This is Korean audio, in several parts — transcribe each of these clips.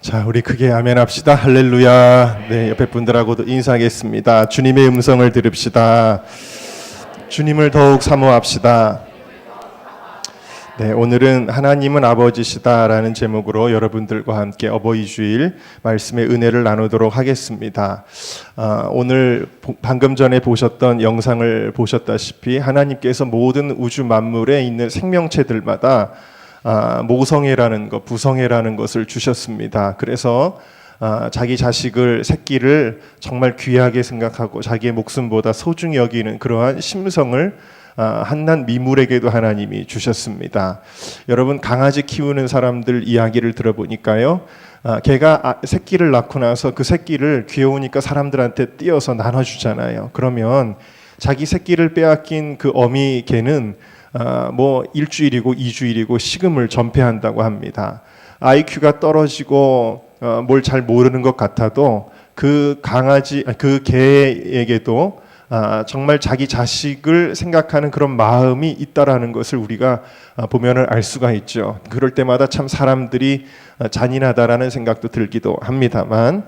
자, 우리 크게 아멘 합시다. 할렐루야. 네, 옆에 분들하고도 인사하겠습니다. 주님의 음성을 들읍시다. 주님을 더욱 사모합시다. 네, 오늘은 하나님은 아버지시다라는 제목으로 여러분들과 함께 어버이 주일 말씀의 은혜를 나누도록 하겠습니다. 오늘 방금 전에 보셨던 영상을 보셨다시피 하나님께서 모든 우주 만물에 있는 생명체들마다 모성애라는 것, 부성애라는 것을 주셨습니다. 그래서 자기 자식을, 새끼를 정말 귀하게 생각하고 자기의 목숨보다 소중히 여기는 그러한 심성을 한낱 미물에게도 하나님이 주셨습니다. 여러분, 강아지 키우는 사람들 이야기를 들어보니까요, 걔가 새끼를 낳고 나서 그 새끼를 귀여우니까 사람들한테 띄어서 나눠주잖아요. 그러면 자기 새끼를 빼앗긴 그 어미 개는 뭐 일주일이고 2주일이고 식음을 전폐한다고 합니다. IQ가 떨어지고 뭘 잘 모르는 것 같아도 그 강아지, 그 개에게도 정말 자기 자식을 생각하는 그런 마음이 있다라는 것을 우리가 보면은 알 수가 있죠. 그럴 때마다 참 사람들이 잔인하다라는 생각도 들기도 합니다만,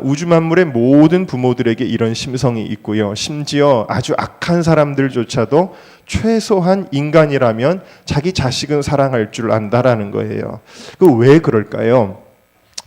우주 만물의 모든 부모들에게 이런 심성이 있고요. 심지어 아주 악한 사람들조차도 최소한 인간이라면 자기 자식은 사랑할 줄 안다라는 거예요. 그 왜 그럴까요?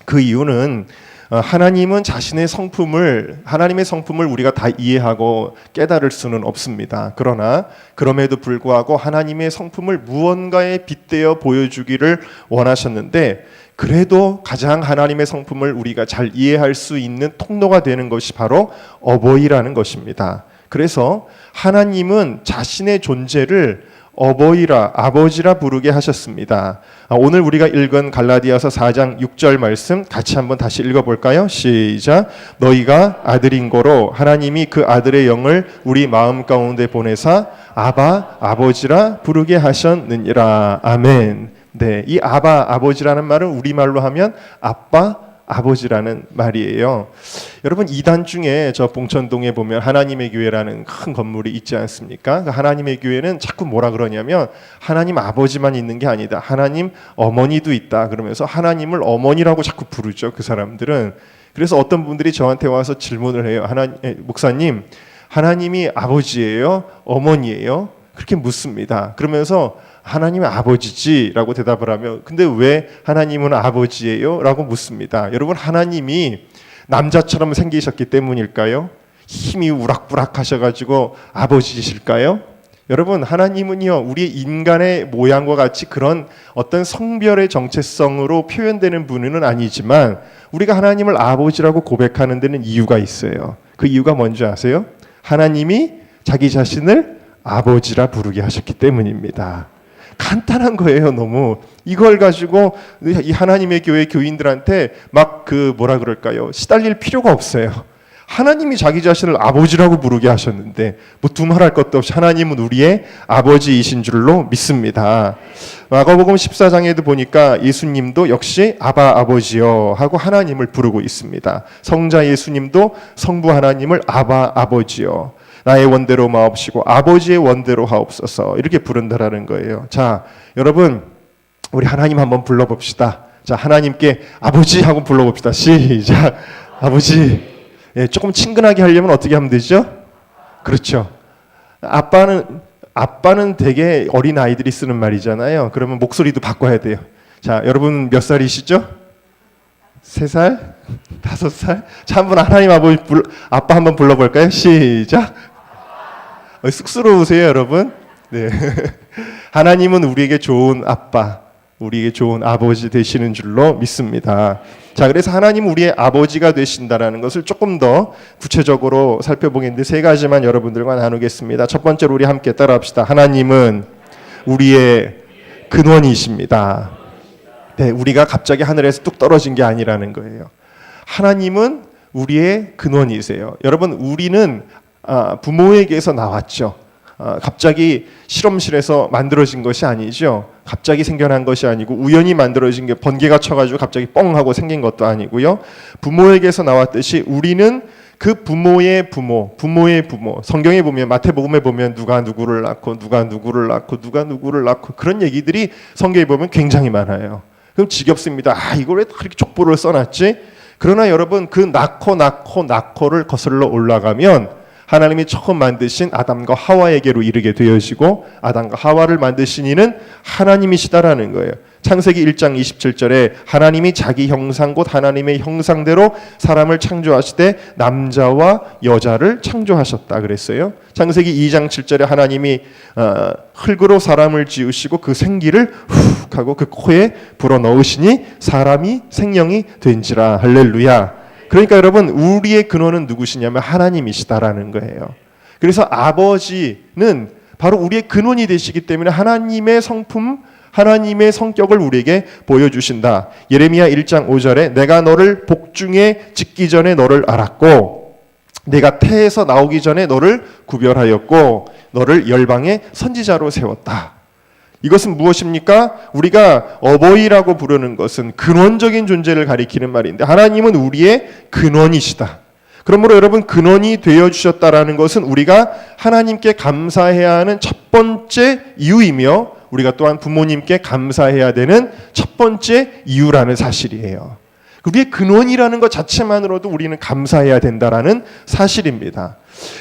그 이유는 하나님의 성품을 우리가 다 이해하고 깨달을 수는 없습니다. 그러나 그럼에도 불구하고 하나님의 성품을 무언가에 빗대어 보여주기를 원하셨는데, 그래도 가장 하나님의 성품을 우리가 잘 이해할 수 있는 통로가 되는 것이 바로 어버이라는 것입니다. 그래서 하나님은 자신의 존재를 어버이라, 아버지라 부르게 하셨습니다. 오늘 우리가 읽은 갈라디아서 4장 6절 말씀 같이 한번 다시 읽어볼까요? 시작. 너희가 아들인 고로 하나님이 그 아들의 영을 우리 마음 가운데 보내사 아바, 아버지라 부르게 하셨느니라. 아멘. 네, 이 아바, 아버지라는 말은 우리말로 하면 아빠, 아버지라는 말이에요. 여러분, 이단 중에 저 봉천동에 보면 하나님의 교회라는 큰 건물이 있지 않습니까? 하나님의 교회는 자꾸 뭐라 그러냐면 하나님 아버지만 있는 게 아니다, 하나님 어머니도 있다 그러면서 하나님을 어머니라고 자꾸 부르죠, 그 사람들은. 그래서 어떤 분들이 저한테 와서 질문을 해요. 목사님, 하나님이 아버지예요? 어머니예요? 그렇게 묻습니다. 그러면서 하나님은 아버지지라고 대답을 하며, 근데 왜 하나님은 아버지예요? 라고 묻습니다. 여러분, 하나님이 남자처럼 생기셨기 때문일까요? 힘이 우락부락 하셔가지고 아버지이실까요? 여러분, 하나님은요, 우리 인간의 모양과 같이 그런 어떤 성별의 정체성으로 표현되는 분은 아니지만 우리가 하나님을 아버지라고 고백하는 데는 이유가 있어요. 그 이유가 뭔지 아세요? 하나님이 자기 자신을 아버지라 부르게 하셨기 때문입니다. 간단한 거예요, 너무. 이걸 가지고 이 하나님의 교회 교인들한테 막 뭐라 그럴까요? 시달릴 필요가 없어요. 하나님이 자기 자신을 아버지라고 부르게 하셨는데 뭐 두말할 것도 없이 하나님은 우리의 아버지이신 줄로 믿습니다. 마가복음 14장에도 보니까 예수님도 역시 아바 아버지여 하고 하나님을 부르고 있습니다. 성자 예수님도 성부 하나님을 아바 아버지여, 나의 원대로 마옵시고 아버지의 원대로 하옵소서, 이렇게 부른다라는 거예요. 자, 여러분, 우리 하나님 한번 불러봅시다. 자, 하나님께 아버지 하고 불러봅시다. 시작. 아버지. 예, 조금 친근하게 하려면 어떻게 하면 되죠? 그렇죠. 아빠는 되게 어린 아이들이 쓰는 말이잖아요. 그러면 목소리도 바꿔야 돼요. 자, 여러분 몇 살이시죠? 3살? 5살? 자, 한번 하나님 아빠 한번 불러볼까요? 시작. 쑥스러우세요, 여러분? 네. 하나님은 우리에게 좋은 아빠, 우리에게 좋은 아버지 되시는 줄로 믿습니다. 자, 그래서 하나님은 우리의 아버지가 되신다라는 것을 조금 더 구체적으로 살펴보겠는데 3가지만 여러분들과 나누겠습니다. 첫 번째로 우리 함께 따라합시다. 하나님은 우리의 근원이십니다. 네, 우리가 갑자기 하늘에서 뚝 떨어진 게 아니라는 거예요. 하나님은 우리의 근원이세요. 여러분, 우리는 부모에게서 나왔죠. 갑자기 실험실에서 만들어진 것이 아니죠. 갑자기 생겨난 것이 아니고 우연히 만들어진 게 번개가 쳐가지고 갑자기 뻥 하고 생긴 것도 아니고요. 부모에게서 나왔듯이 우리는 그 부모의 부모, 부모의 부모. 성경에 보면, 마태복음에 보면 누가 누구를 낳고 누가 누구를 낳고 누가 누구를 낳고 그런 얘기들이 성경에 보면 굉장히 많아요. 그럼 지겹습니다. 이걸 왜 그렇게 족보를 써놨지? 그러나 여러분, 그 낳고를 거슬러 올라가면 하나님이 처음 만드신 아담과 하와에게로 이르게 되어지고, 아담과 하와를 만드신 이는 하나님이시다라는 거예요. 창세기 1장 27절에 하나님이 자기 형상 곧 하나님의 형상대로 사람을 창조하시되 남자와 여자를 창조하셨다 그랬어요. 창세기 2장 7절에 하나님이 흙으로 사람을 지으시고 그 생기를 훅 하고 그 코에 불어넣으시니 사람이 생명이 된지라. 할렐루야. 그러니까 여러분, 우리의 근원은 누구시냐면 하나님이시다라는 거예요. 그래서 아버지는 바로 우리의 근원이 되시기 때문에 하나님의 성품, 하나님의 성격을 우리에게 보여주신다. 예레미야 1장 5절에 내가 너를 복중에 짓기 전에 너를 알았고 내가 태에서 나오기 전에 너를 구별하였고 너를 열방의 선지자로 세웠다. 이것은 무엇입니까? 우리가 어버이라고 부르는 것은 근원적인 존재를 가리키는 말인데 하나님은 우리의 근원이시다. 그러므로 여러분, 근원이 되어주셨다라는 것은 우리가 하나님께 감사해야 하는 첫 번째 이유이며 우리가 또한 부모님께 감사해야 되는 첫 번째 이유라는 사실이에요. 우리의 근원이라는 것 자체만으로도 우리는 감사해야 된다라는 사실입니다.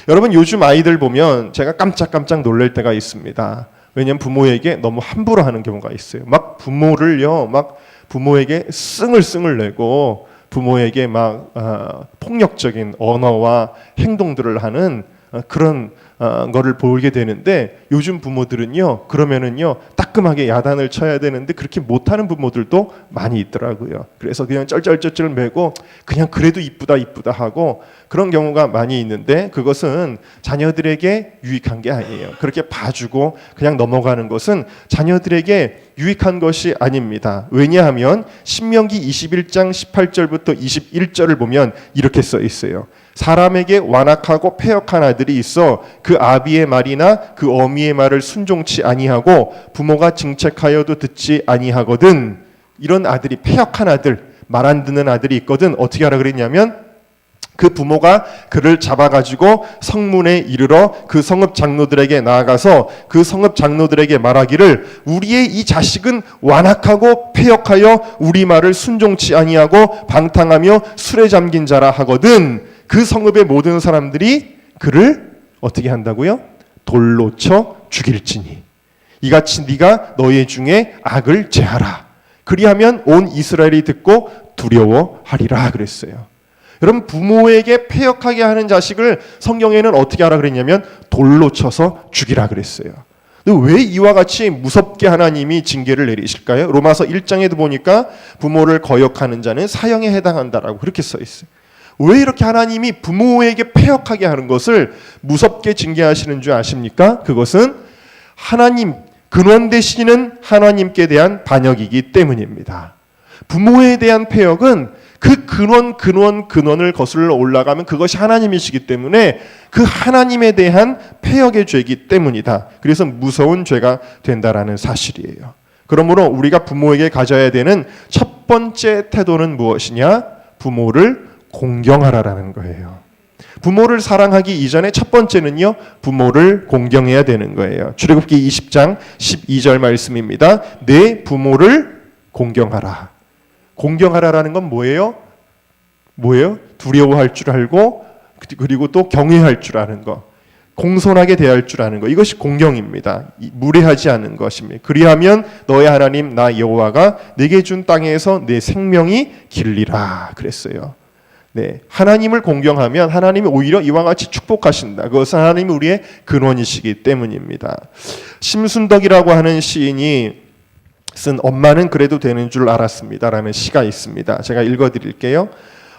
여러분, 요즘 아이들 보면 제가 깜짝깜짝 놀랄 때가 있습니다. 왜냐하면 부모에게 너무 함부로 하는 경우가 있어요. 막 부모에게 승을 내고 부모에게 막 폭력적인 언어와 행동들을 하는 그런 거를 보게 되는데, 요즘 부모들은요, 그러면은요 따끔하게 야단을 쳐야 되는데 그렇게 못하는 부모들도 많이 있더라고요. 그래서 그냥 쩔쩔쩔쩔 매고 그냥 그래도 이쁘다 하고 그런 경우가 많이 있는데, 그것은 자녀들에게 유익한 게 아니에요. 그렇게 봐주고 그냥 넘어가는 것은 자녀들에게 유익한 것이 아닙니다. 왜냐하면 신명기 21장 18절부터 21절을 보면 이렇게 써 있어요. 사람에게 완악하고 패역한 아들이 있어 그 아비의 말이나 그 어미의 말을 순종치 아니하고 부모가 징책하여도 듣지 아니하거든. 이런 아들이, 패역한 아들, 말 안 듣는 아들이 있거든. 어떻게 하라 그랬냐면 그 부모가 그를 잡아가지고 성문에 이르러 그 성읍 장로들에게 나아가서 그 성읍 장로들에게 말하기를 우리의 이 자식은 완악하고 패역하여 우리 말을 순종치 아니하고 방탕하며 술에 잠긴 자라 하거든. 그 성읍의 모든 사람들이 그를 어떻게 한다고요? 돌로 쳐 죽일지니 이같이 네가 너희 중에 악을 제하라. 그리하면 온 이스라엘이 듣고 두려워하리라 그랬어요. 여러분, 부모에게 패역하게 하는 자식을 성경에는 어떻게 하라 그랬냐면 돌로 쳐서 죽이라 그랬어요. 왜 이와 같이 무섭게 하나님이 징계를 내리실까요? 로마서 1장에도 보니까 부모를 거역하는 자는 사형에 해당한다라고 그렇게 써 있어요. 왜 이렇게 하나님이 부모에게 패역하게 하는 것을 무섭게 징계하시는 줄 아십니까? 그것은 하나님, 근원 되시는 하나님께 대한 반역이기 때문입니다. 부모에 대한 패역은 그 근원을 거슬러 올라가면 그것이 하나님이시기 때문에 그 하나님에 대한 패역의 죄이기 때문이다. 그래서 무서운 죄가 된다라는 사실이에요. 그러므로 우리가 부모에게 가져야 되는 첫 번째 태도는 무엇이냐? 부모를 공경하라라는 거예요. 부모를 사랑하기 이전에 첫 번째는요, 부모를 공경해야 되는 거예요. 출애굽기 20장 12절 말씀입니다. 내 부모를 공경하라. 공경하라라는 건 뭐예요? 두려워할 줄 알고 그리고 또 경외할 줄 아는 거, 공손하게 대할 줄 아는 거, 이것이 공경입니다. 무례하지 않은 것입니다. 그리하면 너의 하나님 나 여호와가 내게 준 땅에서 내 생명이 길리라 그랬어요. 네, 하나님을 공경하면 하나님이 오히려 이와 같이 축복하신다. 그것은 하나님이 우리의 근원이시기 때문입니다. 심순덕이라고 하는 시인이 쓴 엄마는 그래도 되는 줄 알았습니다 라는 시가 있습니다. 제가 읽어드릴게요.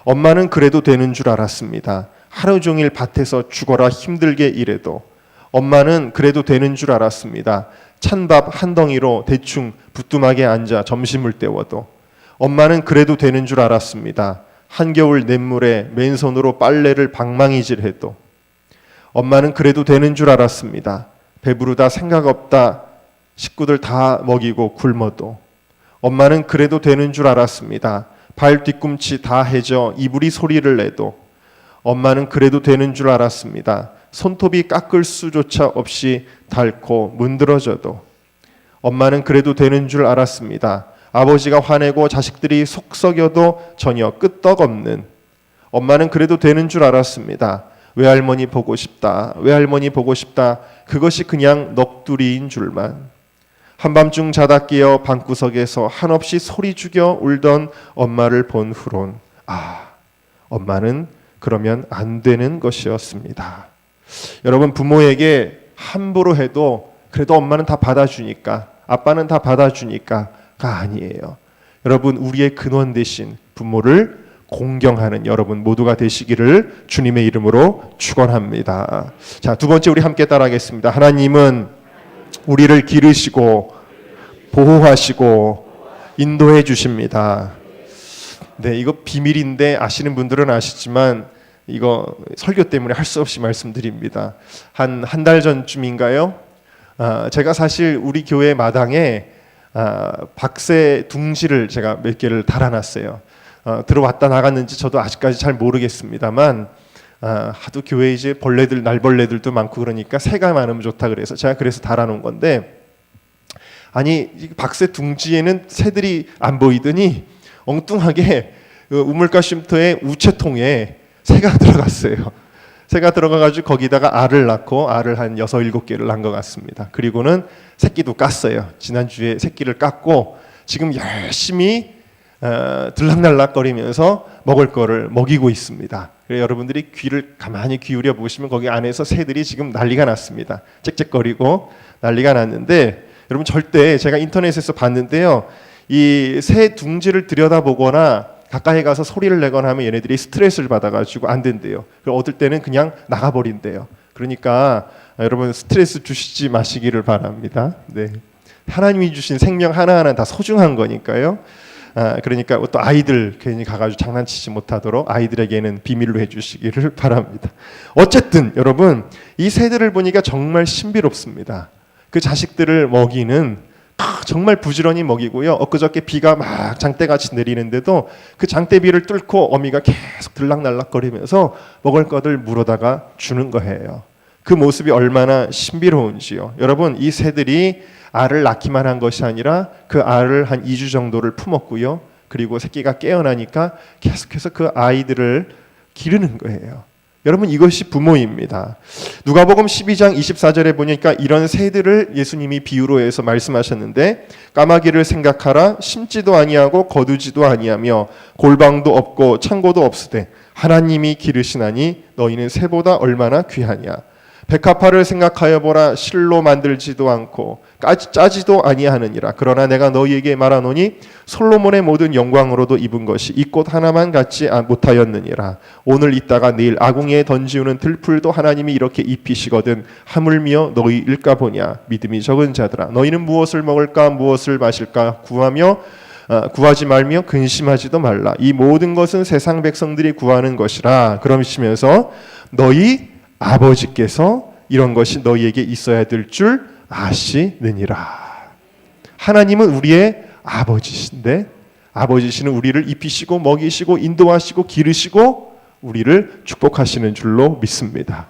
엄마는 그래도 되는 줄 알았습니다. 하루 종일 밭에서 죽어라 힘들게 일해도. 엄마는 그래도 되는 줄 알았습니다. 찬밥 한 덩이로 대충 부뚜막에 앉아 점심을 때워도. 엄마는 그래도 되는 줄 알았습니다. 한겨울 냇물에 맨손으로 빨래를 방망이질해도. 엄마는 그래도 되는 줄 알았습니다. 배부르다 생각 없다 식구들 다 먹이고 굶어도. 엄마는 그래도 되는 줄 알았습니다. 발 뒤꿈치 다 해져 이불이 소리를 내도. 엄마는 그래도 되는 줄 알았습니다. 손톱이 깎을 수조차 없이 닳고 문드러져도. 엄마는 그래도 되는 줄 알았습니다. 아버지가 화내고 자식들이 속썩여도 전혀 끄떡없는, 엄마는 그래도 되는 줄 알았습니다. 외할머니 보고 싶다, 외할머니 보고 싶다. 그것이 그냥 넋두리인 줄만. 한밤중 자다 깨어 방구석에서 한없이 소리 죽여 울던 엄마를 본 후론, 엄마는 그러면 안 되는 것이었습니다. 여러분, 부모에게 함부로 해도 그래도 엄마는 다 받아주니까, 아빠는 다 받아주니까가 아니에요. 여러분, 우리의 근원 대신 부모를 공경하는 여러분 모두가 되시기를 주님의 이름으로 축원합니다. 자, 두 번째 우리 함께 따라하겠습니다. 하나님은 우리를 기르시고 보호하시고 인도해 주십니다. 네, 이거 비밀인데 아시는 분들은 아시지만 이거 설교 때문에 할 수 없이 말씀드립니다. 한 달 전쯤인가요? 제가 사실 우리 교회 마당에 박새 둥지를 제가 몇 개를 달아놨어요. 들어왔다 나갔는지 저도 아직까지 잘 모르겠습니다만 하도 교회에 이제 벌레들, 날벌레들도 많고 그러니까 새가 많으면 좋다 그래서 제가 그래서 달아놓은 건데, 아니 박새 둥지에는 새들이 안 보이더니 엉뚱하게 우물가 쉼터에 우체통에 새가 들어갔어요. 새가 들어가가지고 거기다가 알을 낳고 알을 한 6, 7개를 낳은 것 같습니다. 그리고는 새끼도 깠어요. 지난주에 새끼를 깠고 지금 열심히 들락날락거리면서 먹을 거를 먹이고 있습니다. 그래서 여러분들이 귀를 가만히 기울여 보시면 거기 안에서 새들이 지금 난리가 났습니다. 짹짹거리고 난리가 났는데, 여러분 절대, 제가 인터넷에서 봤는데요, 이 새 둥지를 들여다보거나 가까이 가서 소리를 내거나 하면 얘네들이 스트레스를 받아가지고 안 된대요. 어떨 때는 그냥 나가버린대요. 그러니까 여러분 스트레스 주시지 마시기를 바랍니다. 네. 하나님이 주신 생명 하나하나 다 소중한 거니까요. 그러니까 또 아이들 괜히 가가지고 장난치지 못하도록 아이들에게는 비밀로 해주시기를 바랍니다. 어쨌든 여러분, 이 새들을 보니까 정말 신비롭습니다. 그 자식들을 먹이는, 정말 부지런히 먹이고요. 엊그저께 비가 막 장대같이 내리는데도 그 장대비를 뚫고 어미가 계속 들락날락거리면서 먹을 것을 물어다가 주는 거예요. 그 모습이 얼마나 신비로운지요. 여러분, 이 새들이 알을 낳기만 한 것이 아니라 그 알을 한 2주 정도를 품었고요. 그리고 새끼가 깨어나니까 계속해서 그 아이들을 기르는 거예요. 여러분, 이것이 부모입니다. 누가복음 12장 24절에 보니까 이런 새들을 예수님이 비유로 해서 말씀하셨는데, 까마귀를 생각하라. 심지도 아니하고 거두지도 아니하며 골방도 없고 창고도 없으되 하나님이 기르시나니 너희는 새보다 얼마나 귀하냐. 백합화를 생각하여 보라. 실로 만들지도 않고 짜지도 아니하느니라. 그러나 내가 너희에게 말하노니 솔로몬의 모든 영광으로도 입은 것이 이 꽃 하나만 같지 못하였느니라. 오늘 있다가 내일 아궁이에 던지우는 들풀도 하나님이 이렇게 입히시거든 하물며 너희일까 보냐. 믿음이 적은 자들아, 너희는 무엇을 먹을까 무엇을 마실까 구하지 말며 근심하지도 말라. 이 모든 것은 세상 백성들이 구하는 것이라. 그러시면서 너희 아버지께서 이런 것이 너희에게 있어야 될 줄 아시느니라. 하나님은 우리의 아버지신데, 아버지시는 우리를 입히시고 먹이시고 인도하시고 기르시고 우리를 축복하시는 줄로 믿습니다.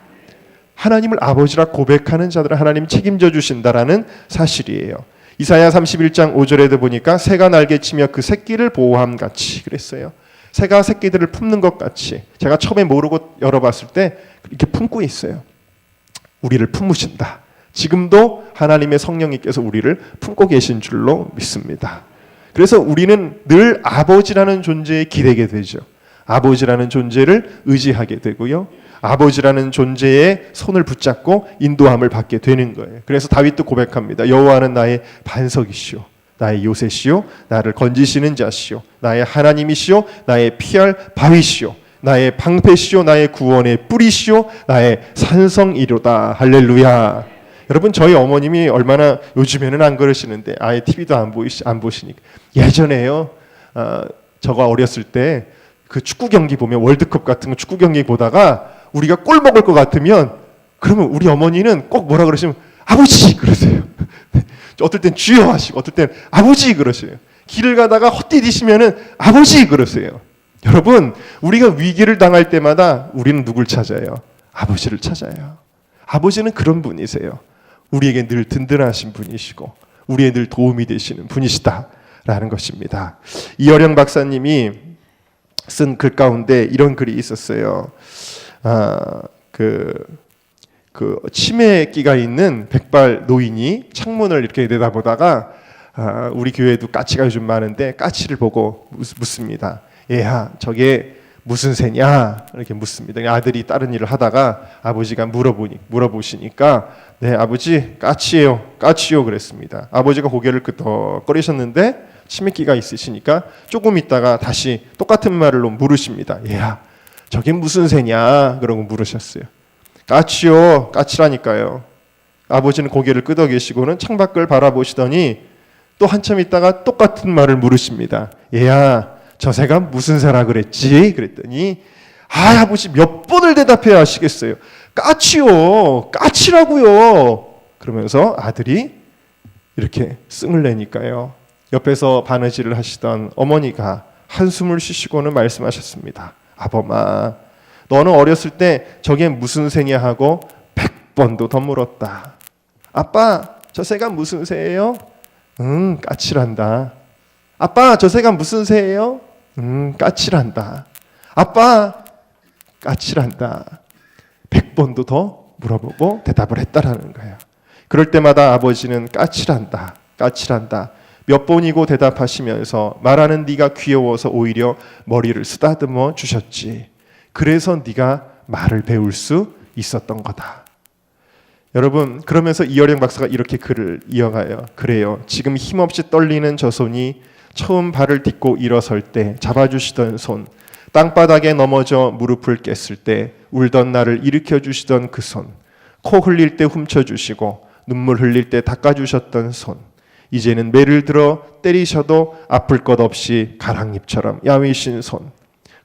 하나님을 아버지라 고백하는 자들은 하나님 책임져 주신다라는 사실이에요. 이사야 31장 5절에도 보니까 새가 날개치며 그 새끼를 보호함같이 그랬어요. 새가 새끼들을 품는 것 같이. 제가 처음에 모르고 열어봤을 때 이렇게 품고 있어요. 우리를 품으신다. 지금도 하나님의 성령님께서 우리를 품고 계신 줄로 믿습니다. 그래서 우리는 늘 아버지라는 존재에 기대게 되죠. 아버지라는 존재를 의지하게 되고요. 아버지라는 존재의 손을 붙잡고 인도함을 받게 되는 거예요. 그래서 다윗도 고백합니다. 여호와는 나의 반석이시오, 나의 요새시오, 나를 건지시는 자시오, 나의 하나님이시오, 나의 피할 바위시오, 나의 방패시오, 나의 구원의 뿌리시오, 나의 산성이로다. 할렐루야. 여러분, 저희 어머님이 얼마나, 요즘에는 안 그러시는데 아예 TV도 안 보시니까, 예전에요, 저가 어렸을 때 그 축구 경기 보면, 월드컵 같은 거 축구 경기 보다가 우리가 골 먹을 것 같으면, 그러면 우리 어머니는 꼭 뭐라 그러시면 아버지 그러세요. 어떨 땐 주여 하시고 어떨 땐 아버지 그러세요. 길을 가다가 헛디디시면은 아버지 그러세요. 여러분, 우리가 위기를 당할 때마다 우리는 누굴 찾아요? 아버지를 찾아요. 아버지는 그런 분이세요. 우리에게 늘 든든하신 분이시고 우리의 늘 도움이 되시는 분이시다 라는 것입니다. 이어령 박사님이 쓴 글 가운데 이런 글이 있었어요. 치매기가 있는 백발 노인이 창문을 이렇게 내다보다가 우리 교회에도 까치가 요즘 많은데 까치를 보고 묻습니다. 얘야, 저게 무슨 새냐? 이렇게 묻습니다. 아들이 다른 일을 하다가 아버지가 물어보시니까 네, 아버지, 까치요 그랬습니다. 아버지가 고개를 끄덕거리셨는데 치매기가 있으시니까 조금 있다가 다시 똑같은 말로 물으십니다. 얘야, 저게 무슨 새냐? 그러고 물으셨어요. 까치요, 까치라니까요. 아버지는 고개를 끄덕이시고는 창밖을 바라보시더니 또 한참 있다가 똑같은 말을 물으십니다. 얘야, 저 새가 무슨 새라 그랬지? 그랬더니 아버지 몇 번을 대답해야 하시겠어요. 까치요, 까치라고요. 그러면서 아들이 이렇게 씀을 내니까요. 옆에서 바느질을 하시던 어머니가 한숨을 쉬시고는 말씀하셨습니다. 아범아, 너는 어렸을 때 저게 무슨 새냐 하고 100번도 더 물었다. 아빠, 저 새가 무슨 새예요? 까치란다. 아빠, 저 새가 무슨 새예요? 까치란다. 아빠, 까치란다. 100번도 더 물어보고 대답을 했다라는 거예요. 그럴 때마다 아버지는 까치란다, 까치란다 몇 번이고 대답하시면서 말하는 네가 귀여워서 오히려 머리를 쓰다듬어 주셨지. 그래서 네가 말을 배울 수 있었던 거다. 여러분, 그러면서 이어령 박사가 이렇게 글을 이어가요. 그래요. 지금 힘없이 떨리는 저 손이 처음 발을 딛고 일어설 때 잡아주시던 손, 땅바닥에 넘어져 무릎을 깼을 때 울던 나를 일으켜 주시던 그 손, 코 흘릴 때 훔쳐주시고 눈물 흘릴 때 닦아주셨던 손, 이제는 매를 들어 때리셔도 아플 것 없이 가랑잎처럼 야위신 손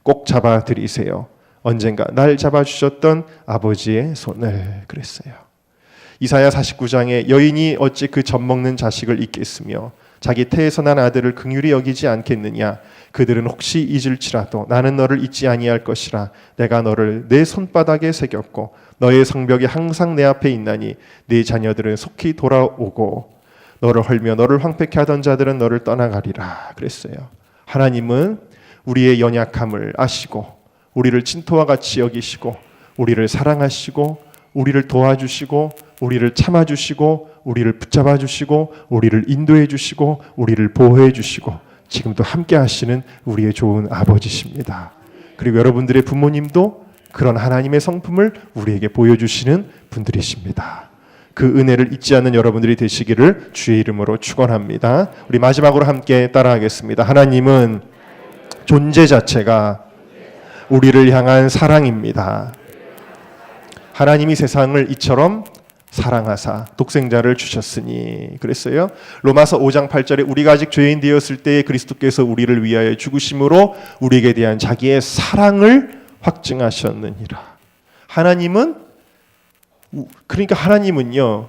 꼭 잡아드리세요. 언젠가 날 잡아주셨던 아버지의 손을. 그랬어요. 이사야 49장에 여인이 어찌 그 젖먹는 자식을 잊겠으며 자기 태에서 난 아들을 긍휼히 여기지 않겠느냐. 그들은 혹시 잊을지라도 나는 너를 잊지 아니할 것이라. 내가 너를 내 손바닥에 새겼고 너의 성벽이 항상 내 앞에 있나니 네 자녀들은 속히 돌아오고 너를 헐며 너를 황폐케 하던 자들은 너를 떠나가리라. 그랬어요. 하나님은 우리의 연약함을 아시고 우리를 친토와 같이 여기시고 우리를 사랑하시고 우리를 도와주시고 우리를 참아주시고 우리를 붙잡아주시고 우리를 인도해주시고 우리를 보호해주시고 지금도 함께 하시는 우리의 좋은 아버지십니다. 그리고 여러분들의 부모님도 그런 하나님의 성품을 우리에게 보여주시는 분들이십니다. 그 은혜를 잊지 않는 여러분들이 되시기를 주의 이름으로 축원합니다. 우리 마지막으로 함께 따라하겠습니다. 하나님은 존재 자체가 우리를 향한 사랑입니다. 하나님이 세상을 이처럼 사랑하사 독생자를 주셨으니. 그랬어요. 로마서 5장 8절에 우리가 아직 죄인 되었을 때에 그리스도께서 우리를 위하여 죽으심으로 우리에게 대한 자기의 사랑을 확증하셨느니라. 하나님은요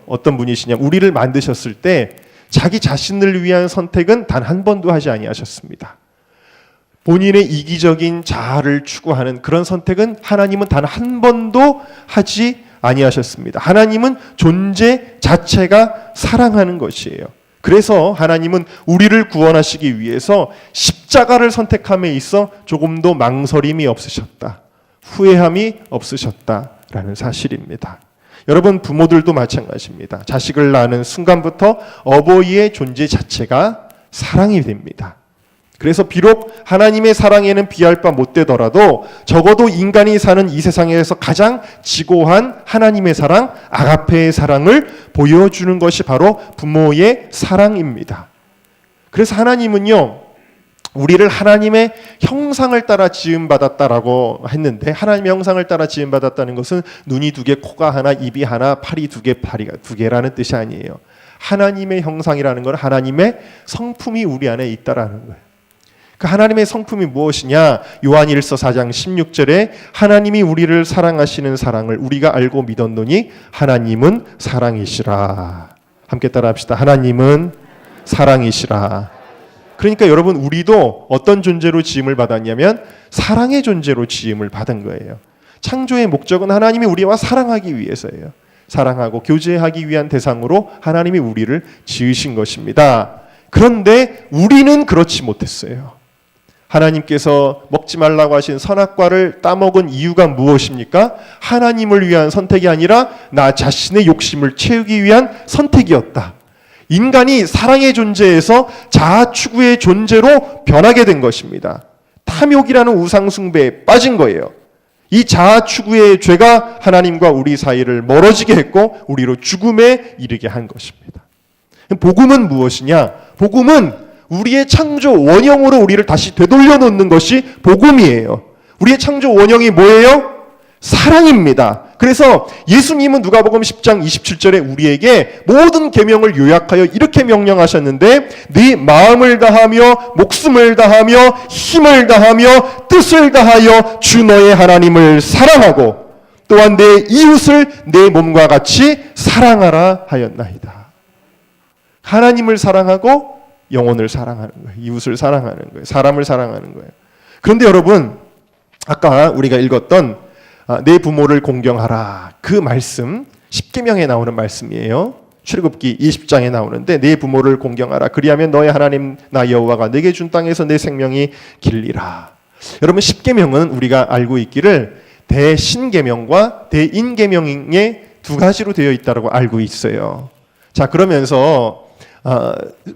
어떤 분이시냐면 우리를 만드셨을 때 자기 자신을 위한 선택은 단 한 번도 하지 아니하셨습니다. 본인의 이기적인 자아를 추구하는 그런 선택은 하나님은 단 한 번도 하지 아니하셨습니다. 하나님은 존재 자체가 사랑하는 것이에요. 그래서 하나님은 우리를 구원하시기 위해서 십자가를 선택함에 있어 조금도 망설임이 없으셨다. 후회함이 없으셨다라는 사실입니다. 여러분, 부모들도 마찬가지입니다. 자식을 낳는 순간부터 어버이의 존재 자체가 사랑이 됩니다. 그래서 비록 하나님의 사랑에는 비할 바 못 되더라도 적어도 인간이 사는 이 세상에서 가장 지고한 하나님의 사랑, 아가페의 사랑을 보여주는 것이 바로 부모의 사랑입니다. 그래서 하나님은요 우리를 하나님의 형상을 따라 지음받았다라고 했는데, 하나님의 형상을 따라 지음받았다는 것은 눈이 2개, 코가 하나, 입이 하나, 팔이 2개, 팔이 2개라는 뜻이 아니에요. 하나님의 형상이라는 건 하나님의 성품이 우리 안에 있다라는 거예요. 그 하나님의 성품이 무엇이냐? 요한일서 4장 16절에 하나님이 우리를 사랑하시는 사랑을 우리가 알고 믿었노니 하나님은 사랑이시라. 함께 따라합시다. 하나님은 사랑이시라. 그러니까 여러분, 우리도 어떤 존재로 지음을 받았냐면 사랑의 존재로 지음을 받은 거예요. 창조의 목적은 하나님이 우리와 사랑하기 위해서예요. 사랑하고 교제하기 위한 대상으로 하나님이 우리를 지으신 것입니다. 그런데 우리는 그렇지 못했어요. 하나님께서 먹지 말라고 하신 선악과를 따먹은 이유가 무엇입니까? 하나님을 위한 선택이 아니라 나 자신의 욕심을 채우기 위한 선택이었다. 인간이 사랑의 존재에서 자아 추구의 존재로 변하게 된 것입니다. 탐욕이라는 우상 숭배에 빠진 거예요. 이 자아 추구의 죄가 하나님과 우리 사이를 멀어지게 했고 우리로 죽음에 이르게 한 것입니다. 복음은 무엇이냐? 복음은 우리의 창조 원형으로 우리를 다시 되돌려 놓는 것이 복음이에요. 우리의 창조 원형이 뭐예요? 사랑입니다. 그래서 예수님은 누가복음 10장 27절에 우리에게 모든 계명을 요약하여 이렇게 명령하셨는데 네 마음을 다하며 목숨을 다하며 힘을 다하며 뜻을 다하여 주 너의 하나님을 사랑하고 또한 내 이웃을 내 몸과 같이 사랑하라 하였나이다. 하나님을 사랑하고 영혼을 사랑하는 거예요. 이웃을 사랑하는 거예요. 사람을 사랑하는 거예요. 그런데 여러분, 아까 우리가 읽었던 내 부모를 공경하라. 그 말씀 10계명에 나오는 말씀이에요. 출애굽기 20장에 나오는데 내 부모를 공경하라. 그리하면 너의 하나님 나 여호와가 내게 준 땅에서 내 생명이 길리라. 여러분 10계명은 우리가 알고 있기를 대신계명과 대인계명의 두 가지로 되어 있다고 알고 있어요. 자, 그러면서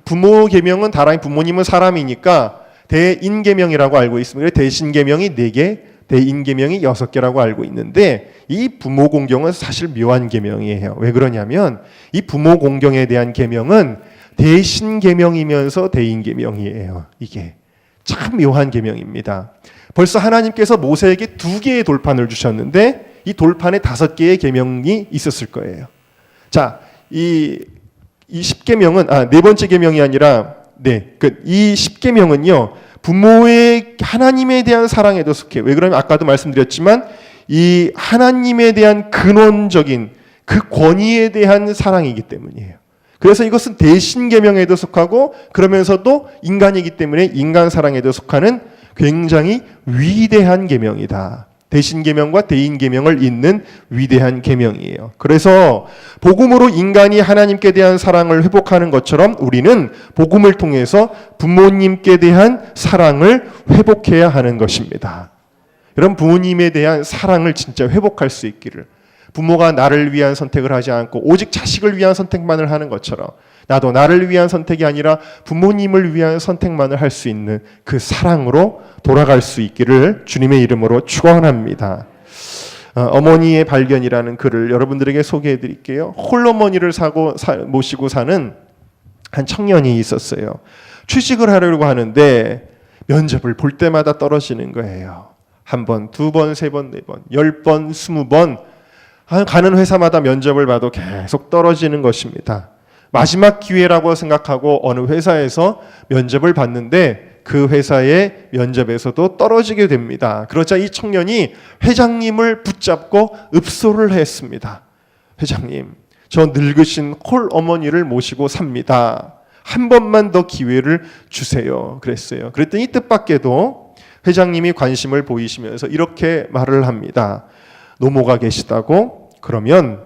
부모 계명은 다라니 부모님은 사람이니까 대인계명이라고 알고 있습니다. 대신계명이 4개, 대인계명이 6개라고 알고 있는데 이 부모 공경은 사실 묘한 계명이에요. 왜 그러냐면 이 부모 공경에 대한 계명은 대신계명이면서 대인계명이에요. 이게 참 묘한 계명입니다. 벌써 하나님께서 모세에게 2개의 돌판을 주셨는데 이 돌판에 5개의 계명이 있었을 거예요. 자, 이 10계명은 네 번째 계명이 아니라 이 10계명은요. 부모의 하나님에 대한 사랑에도 속해요. 왜 그러냐면 아까도 말씀드렸지만 이 하나님에 대한 근원적인 그 권위에 대한 사랑이기 때문이에요. 그래서 이것은 대신계명에도 속하고 그러면서도 인간이기 때문에 인간 사랑에도 속하는 굉장히 위대한 계명이다. 대신계명과 대인계명을 잇는 위대한 계명이에요. 그래서 복음으로 인간이 하나님께 대한 사랑을 회복하는 것처럼 우리는 복음을 통해서 부모님께 대한 사랑을 회복해야 하는 것입니다. 여러분 부모님에 대한 사랑을 진짜 회복할 수 있기를 부모가 나를 위한 선택을 하지 않고 오직 자식을 위한 선택만을 하는 것처럼 나도 나를 위한 선택이 아니라 부모님을 위한 선택만을 할 수 있는 그 사랑으로 돌아갈 수 있기를 주님의 이름으로 축원합니다. 어머니의 발견이라는 글을 여러분들에게 소개해 드릴게요. 홀어머니를 모시고 사는 한 청년이 있었어요. 취직을 하려고 하는데 면접을 볼 때마다 떨어지는 거예요. 1번, 2번, 3번, 4번, 10번, 20번 가는 회사마다 면접을 봐도 계속 떨어지는 것입니다. 마지막 기회라고 생각하고 어느 회사에서 면접을 봤는데 그 회사의 면접에서도 떨어지게 됩니다. 그러자 이 청년이 회장님을 붙잡고 읍소를 했습니다. 회장님, 저 늙으신 홀 어머니를 모시고 삽니다. 한 번만 더 기회를 주세요. 그랬어요. 그랬더니 뜻밖에도 회장님이 관심을 보이시면서 이렇게 말을 합니다. 노모가 계시다고? 그러면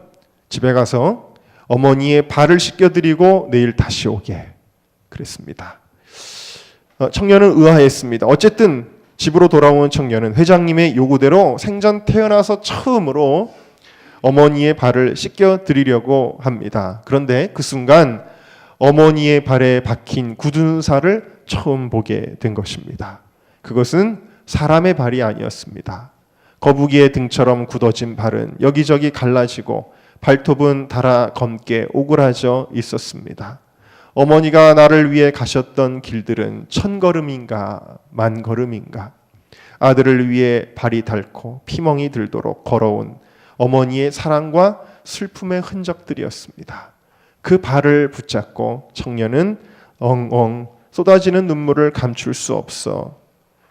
집에 가서 어머니의 발을 씻겨드리고 내일 다시 오게 그랬습니다. 청년은 의아했습니다. 어쨌든 집으로 돌아온 청년은 회장님의 요구대로 생전 태어나서 처음으로 어머니의 발을 씻겨드리려고 합니다. 그런데 그 순간 어머니의 발에 박힌 굳은 살을 처음 보게 된 것입니다. 그것은 사람의 발이 아니었습니다. 거북이의 등처럼 굳어진 발은 여기저기 갈라지고 발톱은 달아 검게 오그라져 있었습니다. 어머니가 나를 위해 가셨던 길들은 1000걸음인가 10,000걸음인가 아들을 위해 발이 닳고 피멍이 들도록 걸어온 어머니의 사랑과 슬픔의 흔적들이었습니다. 그 발을 붙잡고 청년은 엉엉 쏟아지는 눈물을 감출 수 없어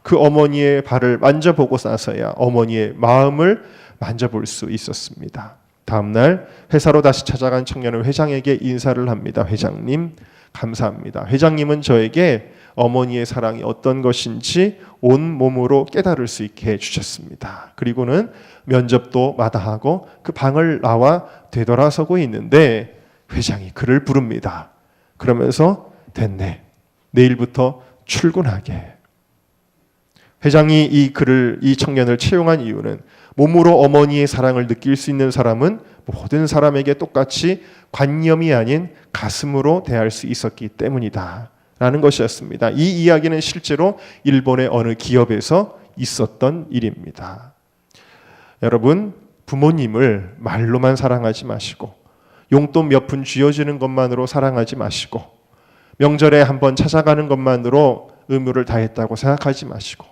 그 어머니의 발을 만져보고 나서야 어머니의 마음을 만져볼 수 있었습니다. 다음 날 회사로 다시 찾아간 청년은 회장에게 인사를 합니다. 회장님, 감사합니다. 회장님은 저에게 어머니의 사랑이 어떤 것인지 온 몸으로 깨달을 수 있게 해주셨습니다. 그리고는 면접도 마다하고 그 방을 나와 되돌아서고 있는데 회장이 그를 부릅니다. 그러면서 됐네. 내일부터 출근하게. 회장이 이 청년을 채용한 이유는 몸으로 어머니의 사랑을 느낄 수 있는 사람은 모든 사람에게 똑같이 관념이 아닌 가슴으로 대할 수 있었기 때문이다 라는 것이었습니다. 이 이야기는 실제로 일본의 어느 기업에서 있었던 일입니다. 여러분, 부모님을 말로만 사랑하지 마시고 용돈 몇 푼 쥐어주는 것만으로 사랑하지 마시고 명절에 한번 찾아가는 것만으로 의무를 다했다고 생각하지 마시고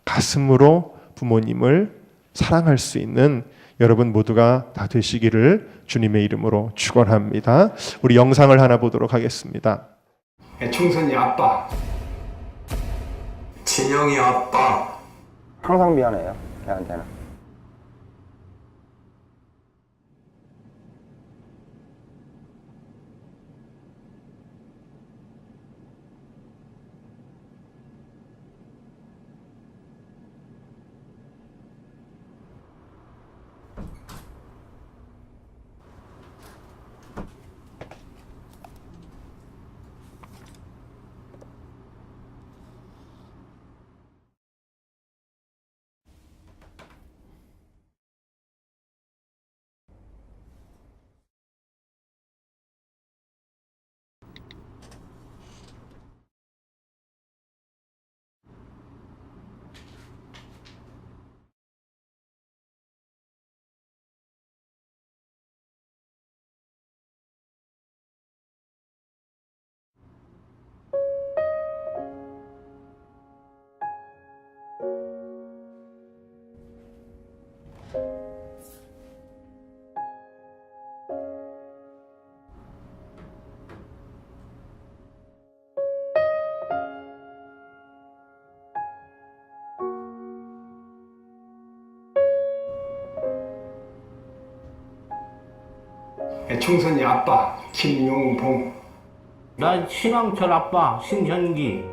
가슴으로 부모님을 사랑할 수 있는 여러분 모두가 다 되시기를 주님의 이름으로 축원합니다. 우리 영상을 하나 보도록 하겠습니다. 충선이 아빠, 진영이 아빠. 항상 미안해요, 걔한테는. 충선이 아빠, 김용봉. 난 신왕철 아빠 신현기.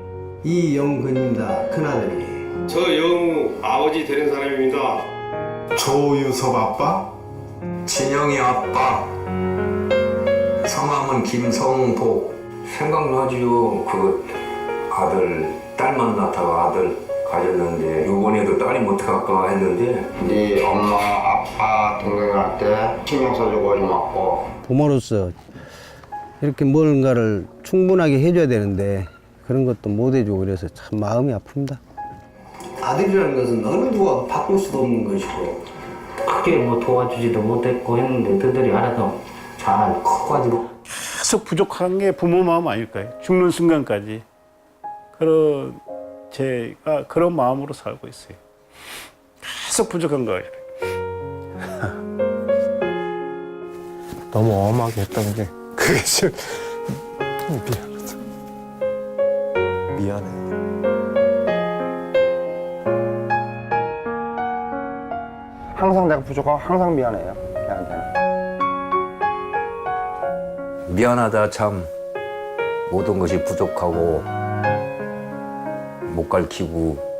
이영근입니다. 큰아들이. 저 영우 아버지 되는 사람입니다. 조유섭 아빠. 진영이 아빠. 성함은 김성복. 생각나지요. 그 아들, 딸만 낳다가 아들 가졌는데 요번에도 딸이 못할까 했는데 네 엄마, 아빠, 동생한테 신경 써주고 고맙고. 부모로서 이렇게 뭔가를 충분하게 해줘야 되는데 그런 것도 못 해주고 그래서 참 마음이 아픕니다. 아들이라는 것은 어느 누가 바꿀 수도 없는 것이고 크게 뭐 도와주지도 못했고 했는데 그들이 알아서 잘 커가지고 계속 부족한 게 부모 마음 아닐까요? 죽는 순간까지. 그런 제가 그런 마음으로 살고 있어요. 계속 부족한 거예요. 너무 엄하게 했던 게 그게 좀 미안하다. 미안해요. 항상 내가 부족하고 항상 미안해요, 걔한테는. 미안하다 참. 모든 것이 부족하고 못 가르치고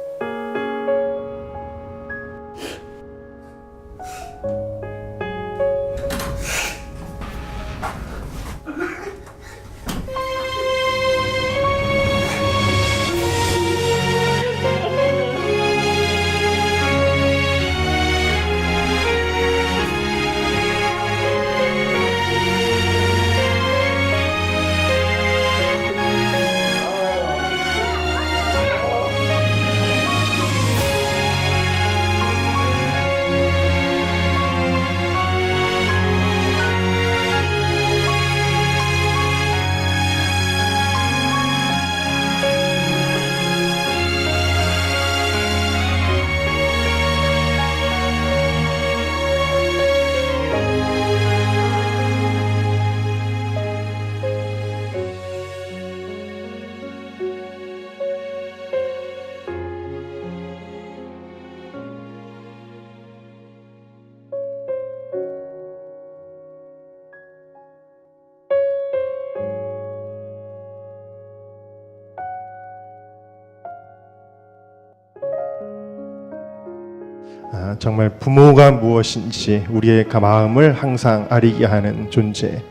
정말 부모가 무엇인지 우리의 마음을 항상 아리게 하는 존재.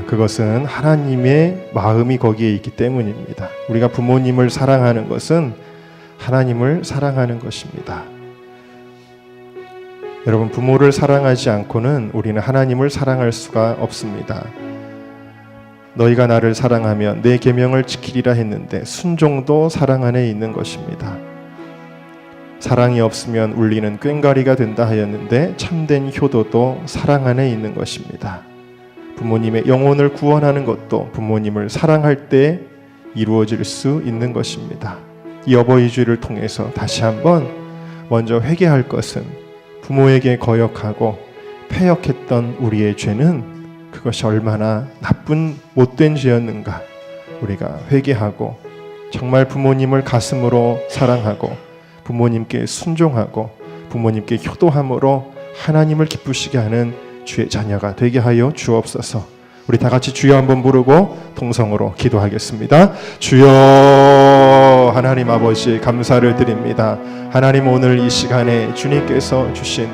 그것은 하나님의 마음이 거기에 있기 때문입니다. 우리가 부모님을 사랑하는 것은 하나님을 사랑하는 것입니다. 여러분, 부모를 사랑하지 않고는 우리는 하나님을 사랑할 수가 없습니다. 너희가 나를 사랑하면 내 계명을 지키리라 했는데 순종도 사랑 안에 있는 것입니다. 사랑이 없으면 울리는 꽹과리가 된다 하였는데 참된 효도도 사랑 안에 있는 것입니다. 부모님의 영혼을 구원하는 것도 부모님을 사랑할 때 이루어질 수 있는 것입니다. 이 어버이 주일을 통해서 다시 한번 먼저 회개할 것은 부모에게 거역하고 패역했던 우리의 죄는 그것이 얼마나 나쁜 못된 죄였는가 우리가 회개하고 정말 부모님을 가슴으로 사랑하고 부모님께 순종하고 부모님께 효도함으로 하나님을 기쁘시게 하는 주의 자녀가 되게 하여 주옵소서. 우리 다 같이 주여 한번 부르고 동성으로 기도하겠습니다. 주여, 하나님 아버지 감사를 드립니다. 하나님, 오늘 이 시간에 주님께서 주신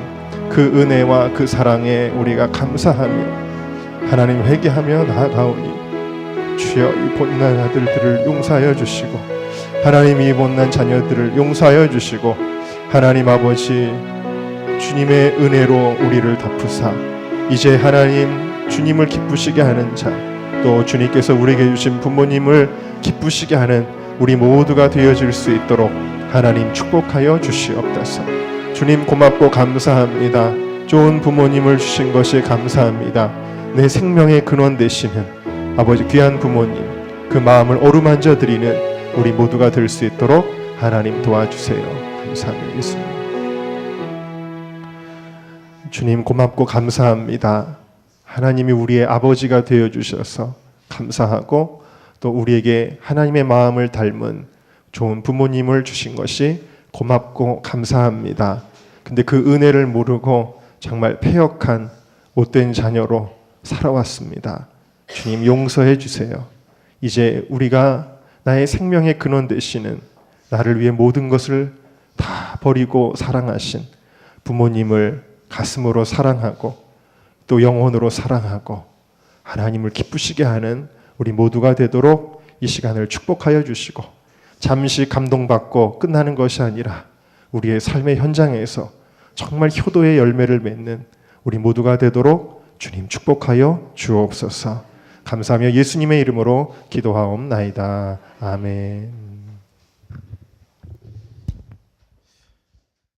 그 은혜와 그 사랑에 우리가 감사하며 하나님 회개하며 나아가오니 주여, 이 못난 아들들을 용서하여 주시고 하나님 이 못난 자녀들을 용서하여 주시고 하나님 아버지 주님의 은혜로 우리를 덮으사 이제 하나님 주님을 기쁘시게 하는 자, 또 주님께서 우리에게 주신 부모님을 기쁘시게 하는 우리 모두가 되어질 수 있도록 하나님 축복하여 주시옵소서. 주님 고맙고 감사합니다. 좋은 부모님을 주신 것이 감사합니다. 내 생명의 근원 되시는 아버지 귀한 부모님, 그 마음을 어루만져 드리는 우리 모두가 될 수 있도록 하나님 도와주세요. 감사합니다. 예수님. 주님 고맙고 감사합니다. 하나님이 우리의 아버지가 되어주셔서 감사하고 또 우리에게 하나님의 마음을 닮은 좋은 부모님을 주신 것이 고맙고 감사합니다. 근데 그 은혜를 모르고 정말 패역한 못된 자녀로 살아왔습니다. 주님 용서해 주세요. 이제 우리가 나의 생명의 근원 되시는 나를 위해 모든 것을 다 버리고 사랑하신 부모님을 가슴으로 사랑하고 또 영혼으로 사랑하고 하나님을 기쁘시게 하는 우리 모두가 되도록 이 시간을 축복하여 주시고 잠시 감동받고 끝나는 것이 아니라 우리의 삶의 현장에서 정말 효도의 열매를 맺는 우리 모두가 되도록 주님 축복하여 주옵소서. 감사하며 예수님의 이름으로 기도하옵나이다. 아멘.